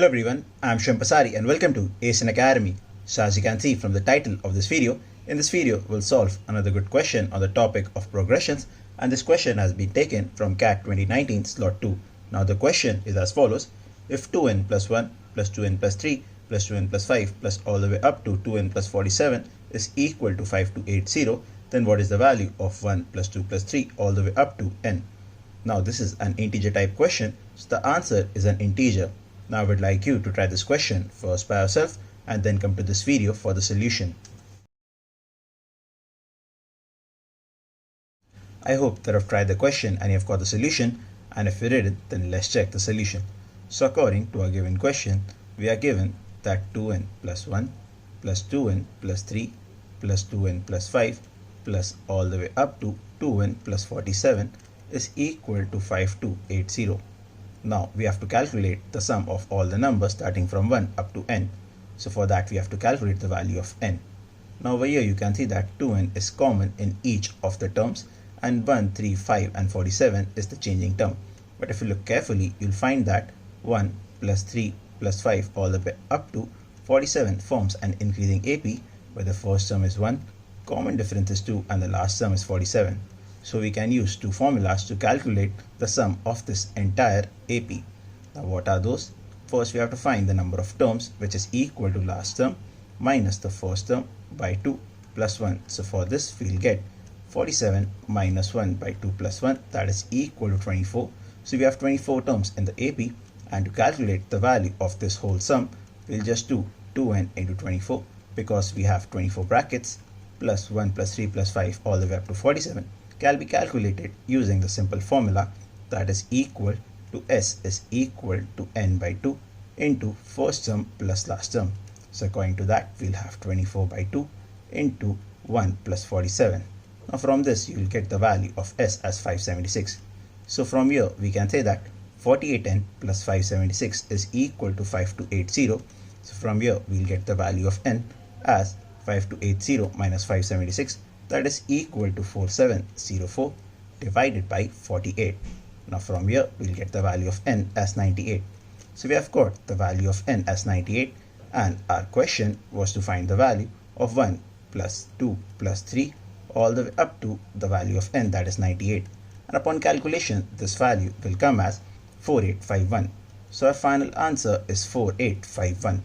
Hello everyone, I'm Shivam Pasari and welcome to ACE Academy. So as you can see from the title of this video, in this video we'll solve another good question on the topic of progressions, and this question has been taken from CAT 2019 slot 2. Now the question is as follows: if 2n plus 1 plus 2n plus 3 plus 2n plus 5 plus all the way up to 2n plus 47 is equal to 5280, then what is the value of 1 plus 2 plus 3 all the way up to n? Now this is an integer type question, so the answer is an integer. Now I would like you to try this question first by yourself and then come to this video for the solution. I hope that I've tried the question and you've got the solution, and if you did it, then let's check the solution. So according to our given question, we are given that 2n plus 1 plus 2n plus 3 plus 2n plus 5 plus all the way up to 2n plus 47 is equal to 5280. Now we have to calculate the sum of all the numbers starting from 1 up to n. So for that we have to calculate the value of n. Now over here you can see that 2n is common in each of the terms, and 1, 3, 5 and 47 is the changing term. But if you look carefully, you'll find that 1 plus 3 plus 5 all the way up to 47 forms an increasing AP, where the first term is 1, common difference is 2 and the last term is 47. So we can use two formulas to calculate the sum of this entire AP. Now what are those? First we have to find the number of terms, which is equal to last term minus the first term by 2 plus 1. So for this we'll get 47 minus 1 by 2 plus 1, that is equal to 24. So we have 24 terms in the AP, and to calculate the value of this whole sum we'll just do 2n into 24, because we have 24 brackets plus 1 plus 3 plus 5 all the way up to 47 can be calculated using the simple formula, that is equal to S is equal to n by 2 into first term plus last term. So according to that we'll have 24 by 2 into 1 plus 47. Now from this you will get the value of S as 576. So from here we can say that 48n plus 576 is equal to 5280. So from here we'll get the value of n as 5280 minus 576, that is equal to 4704 divided by 48. Now from here we'll get the value of n as 98. So we have got the value of n as 98, and our question was to find the value of 1 plus 2 plus 3 all the way up to the value of n, that is 98. And upon calculation this value will come as 4851. So our final answer is 4851.